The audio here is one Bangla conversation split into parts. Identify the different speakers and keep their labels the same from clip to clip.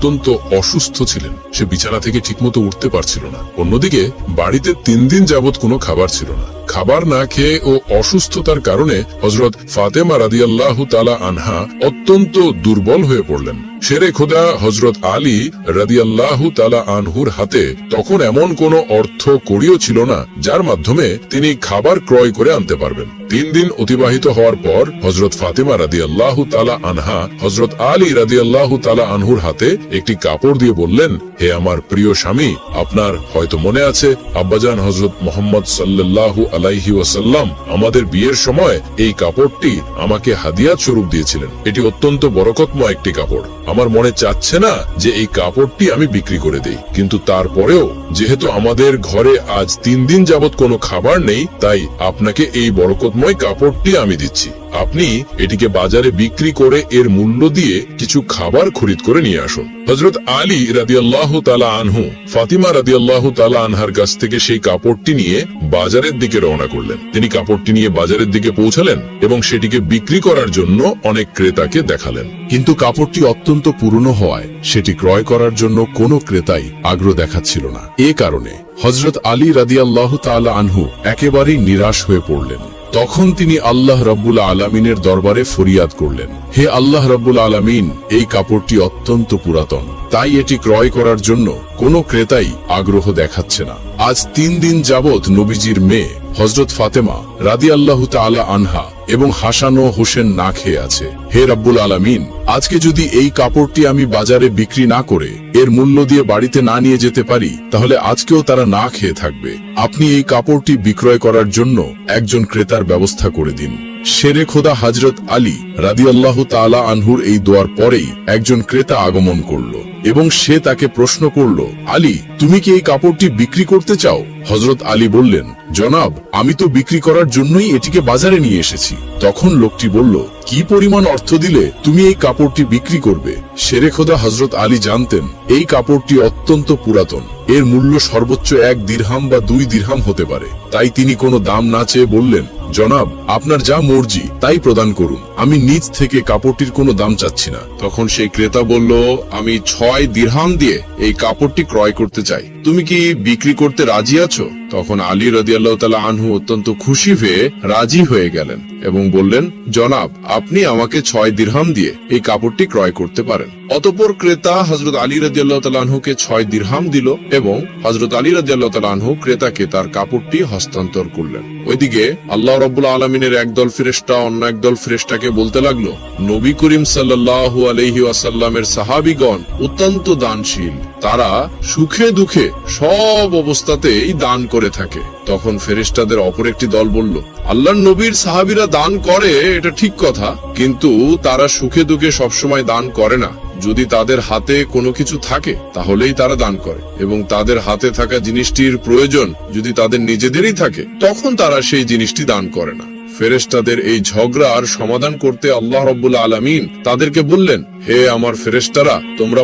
Speaker 1: অত্যন্ত অসুস্থ ছিলেন, সে বিছানা থেকে ঠিকমতো উঠতে পারছিল না। অন্যদিকে বাড়িতে 3 দিন যাবত কোনো খাবার ছিল না। খাবার না খেয়ে ও অসুস্থতার কারণে হযরত ফাতেমা রাদিয়াল্লাহু তাআলা আনহা অত্যন্ত দুর্বল হয়ে পড়লেন। শেরে খোদা হযরত আলী রাদিয়াল্লাহু তাআলা আনহুর হাতে তখন এমন কোনো অর্থ কড়িও ছিল না যার মাধ্যমে তিনি খাবার ক্রয় করে আনতে পারবেন। 3 দিন অতিবাহিত হওয়ার পর হযরত ফাতেমা রাদিয়াল্লাহু তাআলা আনহা হযরত আলী রাদিয়াল্লাহু তাআলা আনহুর হাতে একটি কাপড় দিয়ে বললেন, হে আমার প্রিয় স্বামী, আপনার হয়তো মনে আছে আব্বাজান হযরত মুহাম্মদ সাল্লাল্লাহু আলাইহি ওয়াসাল্লাম আমাদের বিয়ের সময় এই কাপড়টি আমাকে হাদিয়া স্বরূপ দিয়েছিলেন। এটি অত্যন্ত বরকতময় একটি কাপড়। আমার মনে চাচ্ছে না যে এই কাপড়টি আমি বিক্রি করে দেই, কিন্তু তারপরেও যেহেতু আমাদের ঘরে আজ 3 দিন যাবত কোনো খাবার নেই, তাই আপনাকে এই বরকতময় কাপড়টি আমি দিচ্ছি। আপনি এটিকে বাজারে বিক্রি করে এর মূল্য দিয়ে কিছু খাবার খরিদ করে নিয়ে আসুন। হযরত আলী রাদিয়াল্লাহু তাআলা আনহু ফাতিমা রাদিয়াল্লাহু তাআলা আনহার কাছ থেকে সেই কাপড়টি নিয়ে বাজারের দিকে রওনা করলেন। তিনি কাপড়টি নিয়ে বাজারের দিকে পৌঁছালেন এবং সেটিকে বিক্রি করার জন্য অনেক ক্রেতাকে দেখালেন। কিন্তু কাপড়টি অত্যন্ত পুরনো হওয়ায় সেটি ক্রয় করার জন্য কোনো ক্রেতাই আগ্রহ দেখাচ্ছিল না। এ কারণে হযরত আলী রাদিয়াল্লাহু তাআলা আনহু একেবারেই নিরাশ হয়ে পড়লেন। তখন তিনি আল্লাহ রাব্বুল আলামিনের দরবারে ফরিয়াদ করলেন, হে আল্লাহ রাব্বুল আলামিন, এই কাপড়টি অত্যন্ত পুরাতন, তাই এটি ক্রয় করার জন্য কোনো ক্রেতাই আগ্রহ দেখাচ্ছে না। আজ 3 দিন যাবত নবীজির মেয়ে হযরত ফাতেমা রাদিয়াল্লাহু তাআলা আনহা এবং হাসান ও হোসেন না খেয়ে আছে। হে রাব্বুল আলামিন, আজকে যদি এই কাপড়টি আমি বাজারে বিক্রি না করে এর মূল্য দিয়ে বাড়িতে না নিয়ে যেতে পারি, তাহলে আজকেও তারা না খেয়ে থাকবে। আপনি এই কাপড়টি বিক্রয় করার জন্য একজন ক্রেতার ব্যবস্থা করে দিন। শেরে খোদা হযরত আলী রাদিয়াল্লাহু তাআলা আনহুর এই দোয়ার পরেই একজন ক্রেতা আগমন করল এবং সে তাকে প্রশ্ন করল, আলী, তুমি কি এই কাপড়টি বিক্রি করতে চাও? হযরত আলী বললেন, জনাব, আমি তো বিক্রি করার জন্যই এটিকে বাজারে নিয়ে এসেছি। তখন লোকটি বলল, কি পরিমাণ অর্থ দিলে তুমি এই কাপড়টি বিক্রি করবে? শেরে খোদা হযরত আলী জানতেন এই কাপড়টি অত্যন্ত পুরাতন, এর মূল্য সর্বোচ্চ 1 দিরহাম বা 2 দিরহাম হতে পারে। তাই তিনি কোনো দাম না চেয়ে বললেন, জনাব, আপনার যা মর্জি তাই প্রদান করুন, আমি নিজ থেকে কাপড়টির কোনো দাম চাচ্ছি না। তখন সেই ক্রেতা বলল, আমি 6 দিরহাম দিয়ে এই কাপড়টি ক্রয় করতে চাই, তুমি কি বিক্রি করতে রাজি আছো? তখন আলী রাদিয়াল্লাহু তাআলা আনহু অত্যন্ত খুশি হয়ে রাজি হয়ে গেলেন এবং বললেন, জনাব, আপনি আমাকে 6 দিরহাম দিয়ে এই কাপড়টি ক্রয় করতে পারেন। অতঃপর ক্রেতা হযরত আলী রাদিয়াল্লাহু তাআলা আনহুকে 6 দিরহাম দিল এবং হযরত আলী রাদিয়াল্লাহু তাআলা আনহু ক্রেতাকে তার কাপড়টি হস্তান্তর করলেন। ওইদিকে আল্লাহ রাব্বুল আলামিনের একদল ফেরেশতা অন্য একদল ফেরেশতাকে বলতে লাগলো, নবী করিম সাল্লাল্লাহু আলাইহি ওয়াসাল্লামের সাহাবীগণ অত্যন্ত দানশীল, তারা সুখে দুঃখে সব অবস্থাতেই দান করে থাকে। তখন ফেরেশতাদের অপর একটি দল বলল, আল্লাহর নবীর সাহাবীরা দান করে এটা ঠিক কথা, কিন্তু তারা সুখে দুঃখে সবসময় দান করে না। যদি তাদের হাতে কোনো কিছু থাকে তাহলেই তারা দান করে, এবং তাদের হাতে থাকা জিনিসটির প্রয়োজন যদি তাদের নিজেদেরই থাকে তখন তারা সেই জিনিসটি দান করে না। ফেরেশতাদের এই ঝগড়ার সমাধান করতে আল্লাহ রাব্বুল আলামিন তাদেরকে বললেন, হে আমার ফেরেশতারা, তোমরা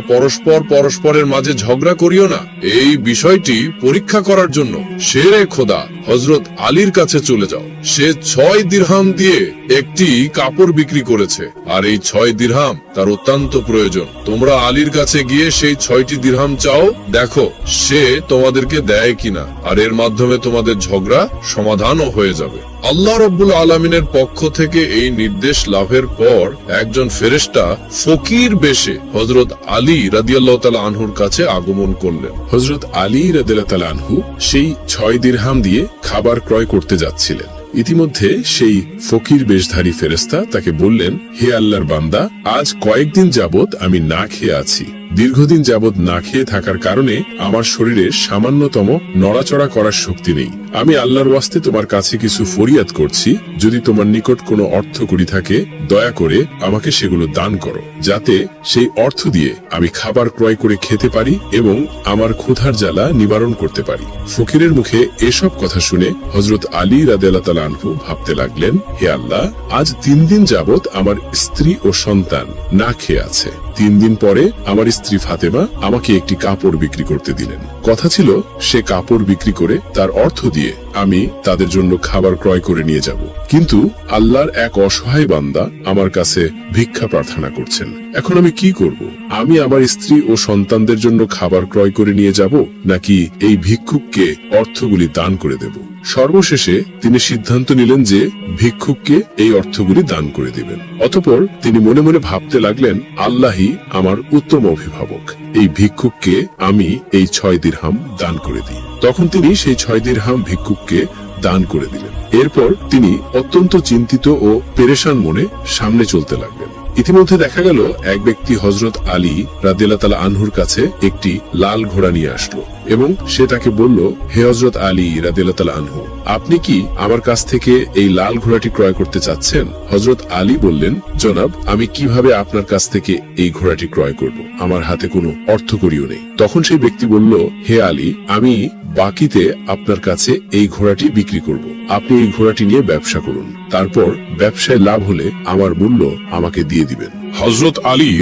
Speaker 1: পরস্পরের মাঝে ঝগড়া করিও না। এই বিষয়টি পরীক্ষা করার জন্য শেরে খোদা হযরত আলীর কাছে চলে যাও। সে 6 দিরহাম দিয়ে একটি কাপড় বিক্রি করেছে, আর এই 6 দিরহাম তার অত্যন্ত প্রয়োজন। তোমরা আলীর কাছে গিয়ে সেই 6টি দিরহাম চাও, দেখো সে তোমাদেরকে দেয় কিনা, আর এর মাধ্যমে তোমাদের ঝগড়া সমাধানও হয়ে যাবে। আল্লাহ রাব্বুল আলামিনের পক্ষ থেকে এই নির্দেশ লাভের পর একজন ফেরেশতা ফকির বেশে হযরত আলী রাদিয়াল্লাহু তাআলা আনহুর কাছে আগমন করলেন। হযরত আলী রাদিয়াল্লাহু তাআলা আনহু সেই 6 দিরহাম দিয়ে খাবার ক্রয় করতে যাচ্ছিলেন। ইতিমধ্যে সেই ফকির বেশধারী ফেরেশতা তাকে বললেন, হে আল্লাহর বান্দা, আজ কয়েকদিন যাবত আমি না খেয়ে আছি। দীর্ঘদিন যাবত না খেয়ে থাকার কারণে আমার শরীরে সামান্যতম নড়াচড়া করার শক্তি নেই। আমি আল্লাহর ওয়াস্তে তোমার কাছে কিছু ফরিয়াদ করছি, যদি তোমার নিকট কোনো অর্থ কড়ি থাকে দয়া করে আমাকে সেগুলো দান করো, যাতে সেই অর্থ দিয়ে আমি খাবার ক্রয় করে খেতে পারি এবং আমার ক্ষুধার জ্বালা নিবারণ করতে পারি। ফকিরের মুখে এসব কথা শুনে হযরত আলী রাদিয়াল্লাহু তাআলা আনহু ভাবতে লাগলেন, হে আল্লাহ, আজ 3 দিন যাবত আমার স্ত্রী ও সন্তান না খেয়ে আছে, 3 দিন পরে আমার স্ত্রী ফাতেমা আমাকে একটি কাপড় বিক্রি করতে দিলেন। কথা ছিল সে কাপড় বিক্রি করে তার অর্থ দিয়ে আমি তাদের জন্য খাবার ক্রয় করে নিয়ে যাব। কিন্তু আল্লাহর এক অসহায় বান্দা আমার কাছে ভিক্ষা প্রার্থনা করছেন। এখন আমি কি করব? আমি আমার স্ত্রী ও সন্তানদের জন্য খাবার ক্রয় করে নিয়ে যাব, নাকি এই ভিক্ষুককে অর্থগুলি দান করে দেব? সর্বশেষে তিনি সিদ্ধান্ত নিলেন যে ভিক্ষুককে এই অর্থগুলি দান করে দিবেন। অতঃপর তিনি মনে মনে ভাবতে লাগলেন, আল্লাহই আমার উত্তম অভিভাবক, এই ভিক্ষুককে আমি এই 6 দিরহাম দান করে দিই। তখন তিনি সেই 6 দিরহাম ভিক্ষুককে দান করে দিলেন। এরপর তিনি অত্যন্ত চিন্তিত ও পেরেশান মনে সামনে চলতে লাগলেন। ইতিমধ্যে দেখা গেল এক ব্যক্তি হযরত আলী রাদিয়াল্লাহু তাআলা আনহুর কাছে একটি লাল ঘোড়া নিয়ে আসলো এবং সে তাকে বলল, হে হযরত আলী রাদিয়াল্লাহু তাআলা আনহু, আপনি কি আমার কাছ থেকে এই লাল ঘোড়াটি ক্রয় করতে চাচ্ছেন? হযরত আলী বললেন, জনাব, আমি কিভাবে আপনার কাছ থেকে এই ঘোড়াটি ক্রয় করব? আমার হাতে কোনো অর্থকড়িও নেই। তখন সেই ব্যক্তি বলল, হে আলী, আমি বাকিতে আপনার কাছে এই ঘোড়াটি বিক্রি করব। আপনি এই ঘোড়াটি নিয়ে ব্যবসা করুন, তারপর ব্যবসায় লাভ হলে আমার মূল্য আমাকে দিয়ে দিবেন। হযরত আলী